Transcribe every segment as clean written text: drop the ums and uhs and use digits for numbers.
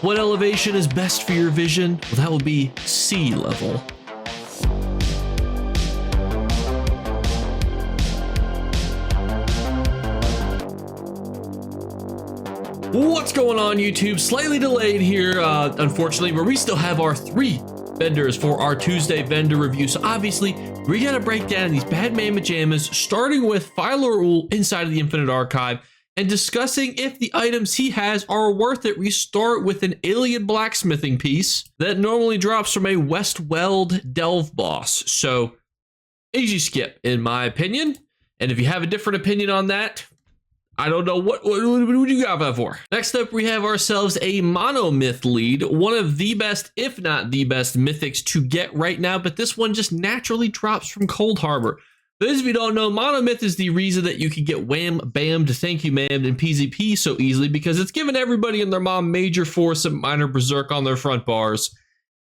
What elevation is best for your vision? Well, that would be sea level. What's going on, YouTube? Slightly delayed here, unfortunately, but we still have our 3 vendors for our Tuesday vendor review. So obviously, we gotta break down these bad mamma jammas, starting with Philo inside of the Infinite Archive, and discussing if the items he has are worth it. We start with an alien blacksmithing piece that normally drops from a Westweld Delve boss. So easy skip, in my opinion. And if you have a different opinion on that, I don't know what you got that for. Next up, we have ourselves a Monomyth lead, one of the best, if not the best, mythics to get right now, but this one just naturally drops from Cold Harbor. For those of you who don't know, Monomyth is the reason that you can get wham, bammed, thank you, ma'am, in PvP so easily, because it's given everybody and their mom major force and minor berserk on their front bars,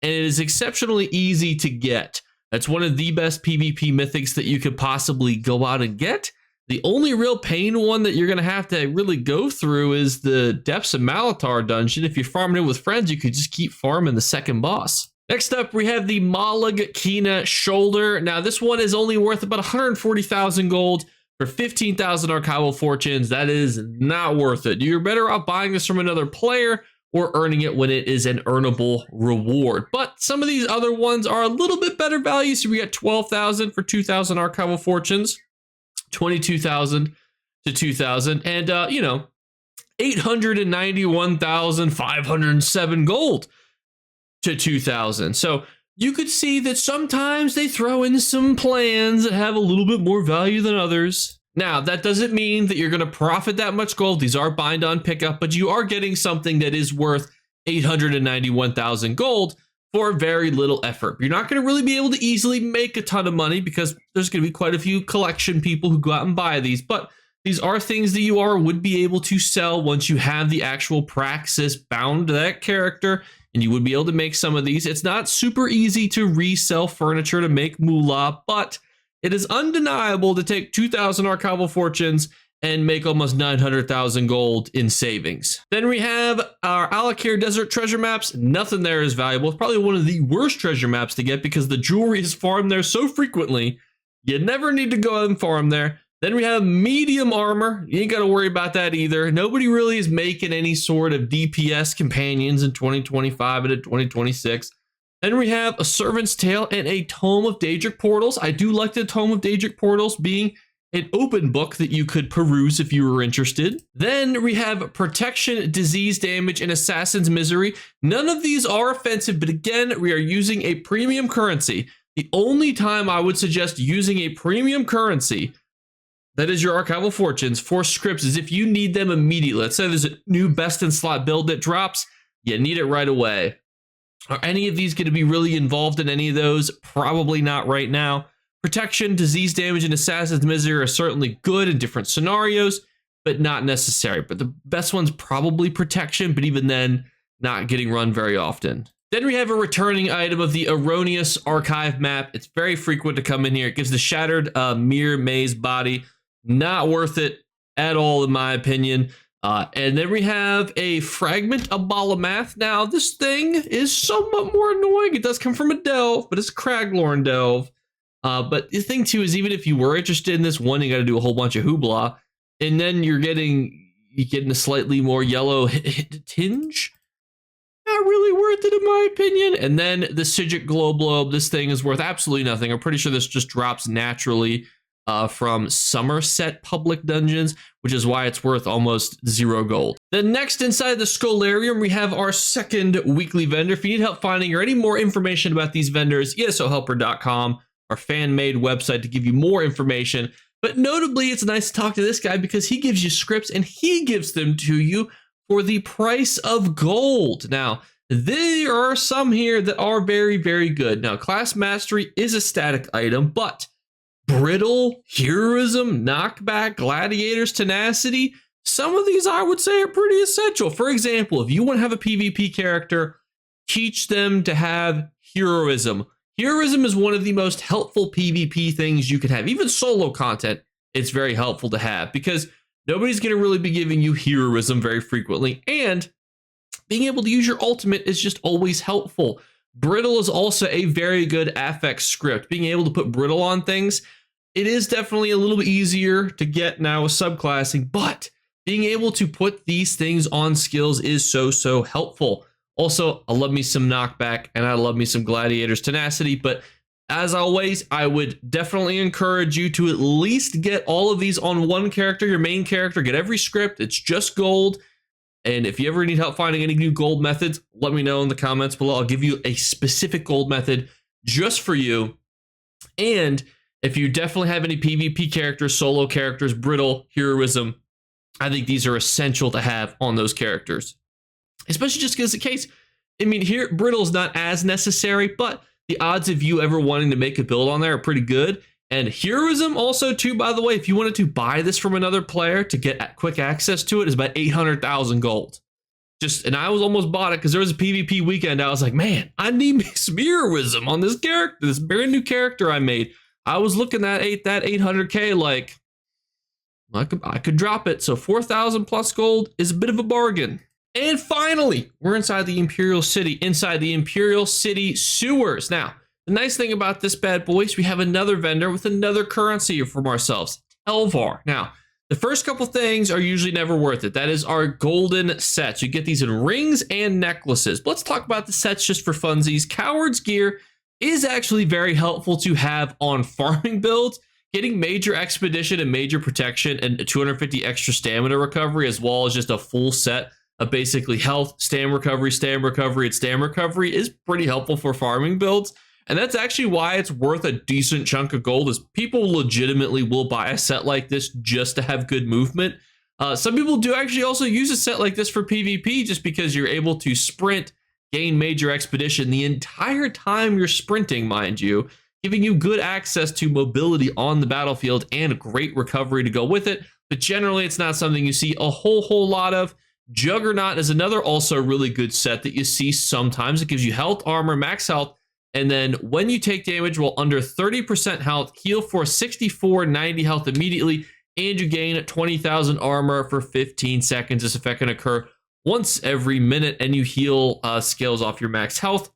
and it is exceptionally easy to get. That's one of the best PvP mythics that you could possibly go out and get. The only real pain one that you're going to have to really go through is the Depths of Malatar dungeon. If you're farming it with friends, you could just keep farming the second boss. Next up, we have the Malag Kina Shoulder. Now, this one is only worth about 140,000 gold for 15,000 archival fortunes. That is not worth it. You're better off buying this from another player or earning it when it is an earnable reward. But some of these other ones are a little bit better value. So we got 12,000 for 2,000 archival fortunes. 22,000 to 2,000, and 891,507 gold to 2,000. So you could see that sometimes they throw in some plans that have a little bit more value than others. Now, that doesn't mean that you're going to profit that much gold. These are bind on pickup, but you are getting something that is worth 891,000 gold for very little effort. You're not going to really be able to easily make a ton of money because there's going to be quite a few collection people who go out and buy these, but these are things that you would be able to sell once you have the actual praxis bound to that character, and you would be able to make some of these. It's not super easy to resell furniture to make moolah, but it is undeniable to take 2,000 archival fortunes and make almost 900,000 gold in savings. Then we have our Alakir Desert treasure maps. Nothing there is valuable. It's probably one of the worst treasure maps to get because the jewelry is farmed there so frequently. You never need to go out and farm there. Then we have medium armor. You ain't got to worry about that either. Nobody really is making any sort of DPS companions in 2025 and in 2026. Then we have a Servant's Tale and a Tome of Daedric Portals. I do like the Tome of Daedric Portals being an open book that you could peruse if you were interested. Then we have Protection, Disease Damage, and Assassin's Misery. None of these are offensive, but again, we are using a premium currency. The only time I would suggest using a premium currency, that is your archival fortunes, for scripts is if you need them immediately. Let's say there's a new best in slot build that drops, you need it right away. Are any of these going to be really involved in any of those? Probably not right now. Protection, Disease Damage, and Assassin's Misery are certainly good in different scenarios, but not necessary. But the best one's probably Protection, but even then, not getting run very often. Then we have a returning item of the Erroneous Archive map. It's very frequent to come in here. It gives the Shattered Mirror Maze body. Not worth it at all, in my opinion. And then we have a Fragment of Balamath. Now, this thing is somewhat more annoying. It does come from a delve, but it's Craglorn delve. But the thing too is, even if you were interested in this one, you got to do a whole bunch of hoopla, and then you're getting a slightly more yellow tinge. Not really worth it, in my opinion. And then the Sigic Globe. This thing is worth absolutely nothing. I'm pretty sure this just drops naturally from Somerset public dungeons, which is why it's worth almost 0 gold. Then next, inside the Scholarium, we have our second weekly vendor. If you need help finding or any more information about these vendors, ESOhelper.com. Our fan-made website to give you more information. But notably, it's nice to talk to this guy because he gives you scripts and he gives them to you for the price of gold. Now, there are some here that are very, very good. Now, Class Mastery is a static item, but Brittle, Heroism, Knockback, Gladiator's Tenacity, some of these I would say are pretty essential. For example, if you want to have a PvP character, teach them to have Heroism. Heroism is one of the most helpful PvP things you can have. Even solo content, it's very helpful to have because nobody's going to really be giving you heroism very frequently. And being able to use your ultimate is just always helpful. Brittle is also a very good affect script. Being able to put brittle on things, it is definitely a little bit easier to get now with subclassing, but being able to put these things on skills is so helpful. Also, I love me some knockback and I love me some gladiator's tenacity, but as always, I would definitely encourage you to at least get all of these on one character, your main character, get every script. It's just gold. And if you ever need help finding any new gold methods, let me know in the comments below. I'll give you a specific gold method just for you. And if you definitely have any PvP characters, solo characters, brittle, heroism, I think these are essential to have on those characters. Especially just because the case, I mean, here, brittle is not as necessary, but the odds of you ever wanting to make a build on there are pretty good. And heroism also too, by the way, if you wanted to buy this from another player to get quick access to it, is about 800,000 gold. And I was almost bought it because there was a PvP weekend. I was like, man, I need some heroism on this character, this brand new character I made. I was looking at that 800K like, I could drop it. So 4,000 plus gold is a bit of a bargain. And finally, we're inside the Imperial City, inside the Imperial City sewers. Now, the nice thing about this bad boy is we have another vendor with another currency from ourselves, TLDR. Now, the first couple things are usually never worth it. That is our golden sets. You get these in rings and necklaces. But let's talk about the sets just for funsies. Coward's gear is actually very helpful to have on farming builds. Getting major expedition and major protection and 250 extra stamina recovery, as well as just a full set of basically health, stamina recovery, and stamina recovery is pretty helpful for farming builds. And that's actually why it's worth a decent chunk of gold, is people legitimately will buy a set like this just to have good movement. Some people do actually also use a set like this for PvP just because you're able to sprint, gain major expedition the entire time you're sprinting, mind you, giving you good access to mobility on the battlefield and great recovery to go with it. But generally, it's not something you see a whole lot of. Juggernaut is another also really good set that you see sometimes. It gives you health, armor, max health, and then when you take damage while under 30% health, heal for 90 health immediately, and you gain 20,000 armor for 15 seconds. This effect can occur once every minute, and you heal scales off your max health.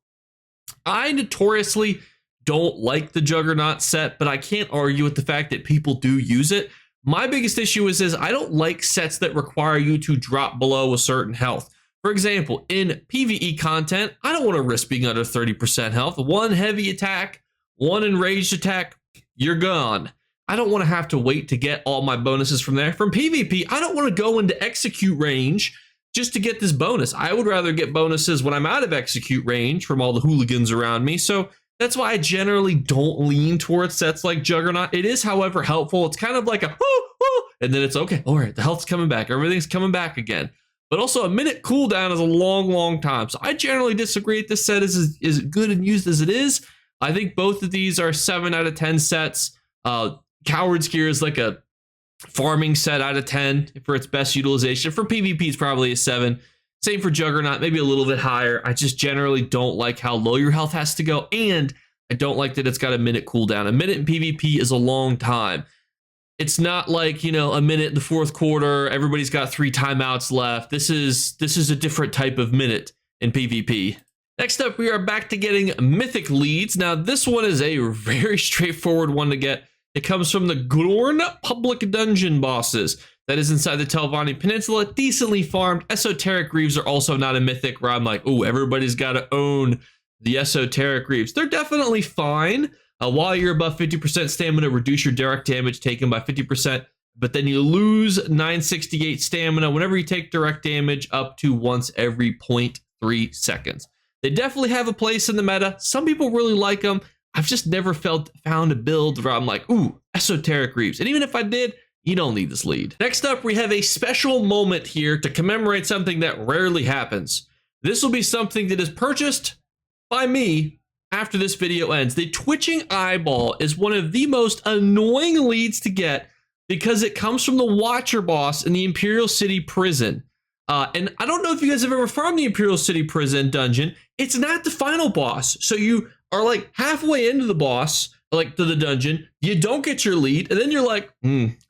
I notoriously don't like the Juggernaut set, but I can't argue with the fact that people do use it. My biggest issue is I don't like sets that require you to drop below a certain health. For example, in PvE content, I don't want to risk being under 30% health. One heavy attack, one enraged attack, you're gone. I don't want to have to wait to get all my bonuses from there. From PvP, I don't want to go into execute range just to get this bonus. I would rather get bonuses when I'm out of execute range from all the hooligans around me. So that's why I generally don't lean towards sets like Juggernaut. It is, however, helpful. It's kind of like a whoo, whoo, and then it's okay. All right, the health's coming back. Everything's coming back again. But also a minute cooldown is a long time. So I generally disagree if this set is as good and used as it is. I think both of these are 7 out of 10 sets. Coward's Gear is like a farming set out of 10 for its best utilization. For PvP, it's probably a 7. Same for Juggernaut, maybe a little bit higher. I just generally don't like how low your health has to go, and I don't like that it's got a minute cooldown. A minute in PvP is a long time. It's not like, you know, a minute in the fourth quarter, everybody's got 3 timeouts left. This is a different type of minute in PvP. Next up, we are back to getting mythic leads. Now, this one is a very straightforward one to get. It comes from the Gorn public dungeon bosses. That is inside the Telvanni Peninsula, decently farmed. Esoteric Greaves are also not a mythic where I'm like, oh, everybody's got to own the Esoteric Greaves. They're definitely fine. While you're above 50% stamina, reduce your direct damage taken by 50%, but then you lose 968 stamina whenever you take direct damage up to once every 0.3 seconds. They definitely have a place in the meta. Some people really like them. I've just never found a build where I'm like, ooh, Esoteric Greaves. And even if I did, you don't need this lead. Next up, we have a special moment here to commemorate something that rarely happens. This will be something that is purchased by me after this video ends. The Twitching Eyeball is one of the most annoying leads to get because it comes from the Watcher boss in the Imperial City prison. And I don't know if you guys have ever farmed the Imperial City prison dungeon. It's not the final boss. So you are like halfway into the boss, like to the dungeon, you don't get your lead, and then you're like,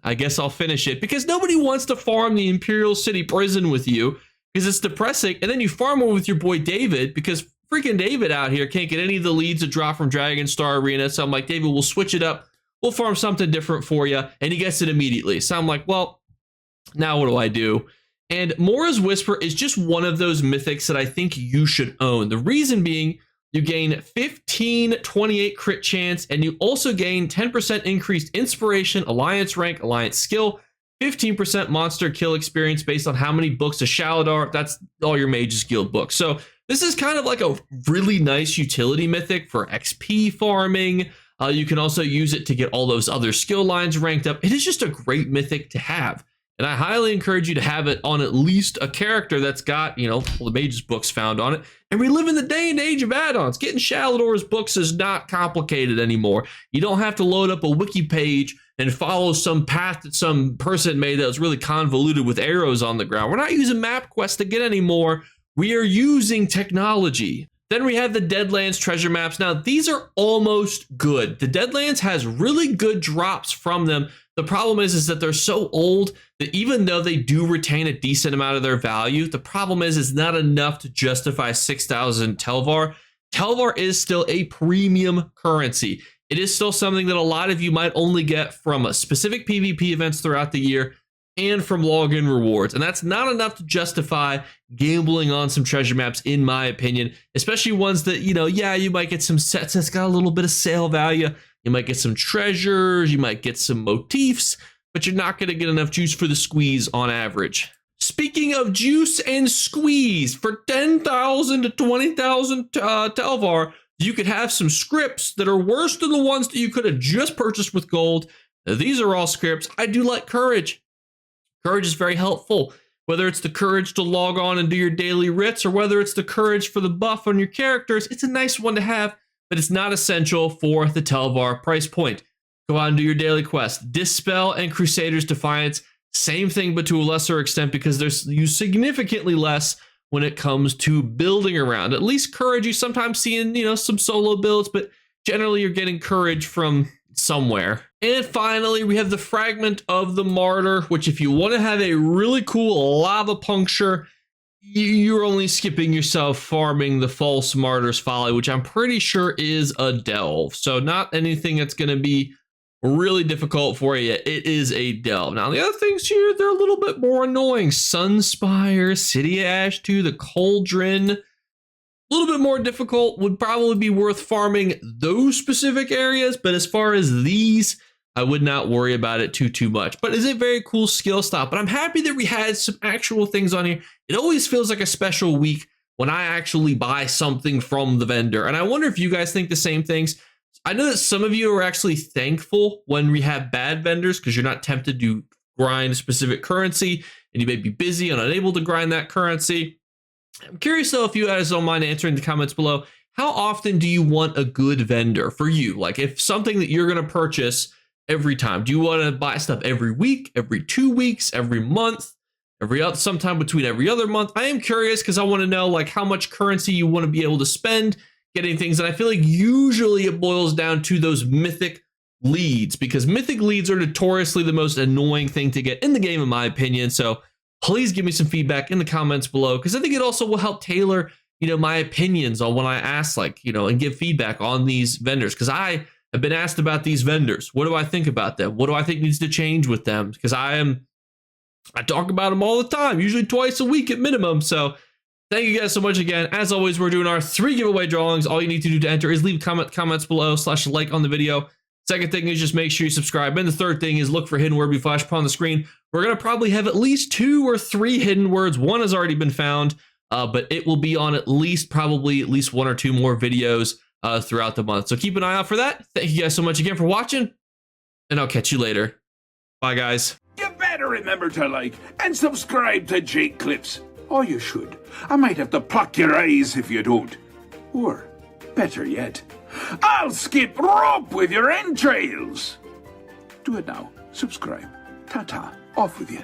I guess I'll finish it, because nobody wants to farm the Imperial City prison with you. because it's depressing. And then you farm more with your boy David, because freaking David out here can't get any of the leads to drop from Dragon Star Arena. So I'm like, David, we'll switch it up. We'll farm something different for you. And he gets it immediately. So I'm like, well, now what do? And Mora's Whisper is just one of those mythics that I think you should own. The reason being, you gain 1528 crit chance, and you also gain 10% increased inspiration, alliance rank, alliance skill, 15% monster kill experience based on how many books of Shaladar. That's all your Mages Guild books. So this is kind of like a really nice utility mythic for XP farming. You can also use it to get all those other skill lines ranked up. It is just a great mythic to have. And I highly encourage you to have it on at least a character that's got, all the Mages books found on it. And we live in the day and age of add-ons. Getting Shaladar's books is not complicated anymore. You don't have to load up a wiki page and follow some path that some person made that was really convoluted with arrows on the ground. We're not using MapQuest to get anymore. We are using technology. Then we have the Deadlands treasure maps. Now, these are almost good. The Deadlands has really good drops from them. The problem is that they're so old that even though they do retain a decent amount of their value, the problem is it's not enough to justify 6,000 Telvar. Telvar is still a premium currency. It is still something that a lot of you might only get from a specific PvP events throughout the year and from login rewards. And that's not enough to justify gambling on some treasure maps, in my opinion, especially ones that, you might get some sets that's got a little bit of sale value. You might get some treasures, you might get some motifs, but you're not going to get enough juice for the squeeze on average. Speaking of juice and squeeze, for 10,000 to 20,000 Telvar, you could have some scripts that are worse than the ones that you could have just purchased with gold. Now, these are all scripts. I do like courage. Courage is very helpful, whether it's the courage to log on and do your daily writs, or whether it's the courage for the buff on your characters. It's a nice one to have, but it's not essential for the Telvar price point. Go out and do your daily quest. Dispel and Crusader's Defiance, same thing, but to a lesser extent, because they're used significantly less when it comes to building around. At least courage, you sometimes see in, some solo builds, but generally you're getting courage from somewhere. And finally, we have the Fragment of the Martyr, which if you want to have a really cool lava puncture, you're only skipping yourself farming the False Martyr's Folly, which I'm pretty sure is a delve. So not anything that's going to be really difficult for you. It is a delve. Now, the other things here, they're a little bit more annoying. Sunspire, City of Ash 2, the Cauldron, a little bit more difficult. Would probably be worth farming those specific areas, but as far as these, I would not worry about it too much. But it's a very cool skill stop. But I'm happy that we had some actual things on here. It always feels like a special week when I actually buy something from the vendor. And I wonder if you guys think the same things. I know that some of you are actually thankful when we have bad vendors because you're not tempted to grind a specific currency and you may be busy and unable to grind that currency. I'm curious though if you guys don't mind answering the comments below. How often do you want a good vendor for you? Like if something that you're going to purchase every time, do you want to buy stuff every week, every 2 weeks, every month, sometime between every other month? I am curious because I want to know like how much currency you want to be able to spend getting things. And I feel like usually it boils down to those mythic leads, because mythic leads are notoriously the most annoying thing to get in the game, in my opinion. So please give me some feedback in the comments below, because I think it also will help tailor, my opinions on when I ask, and give feedback on these vendors. Because I have been asked about these vendors. What do I think about them? What do I think needs to change with them? Because I talk about them all the time, usually twice a week at minimum. So thank you guys so much again. As always, we're doing our 3 giveaway drawings. All you need to do to enter is leave comments below / like on the video. Second thing is just make sure you subscribe. And the third thing is look for hidden word we flash upon the screen. We're going to probably have at least 2 or 3 hidden words. One has already been found, but it will be on probably at least 1 or 2 more videos throughout the month. So keep an eye out for that. Thank you guys so much again for watching, and I'll catch you later. Bye, guys. You better remember to like and subscribe to Jakeclips. Or you should. I might have to pluck your eyes if you don't. Or, better yet, I'll skip rope with your entrails. Do it now. Subscribe. Ta-ta. Off with you.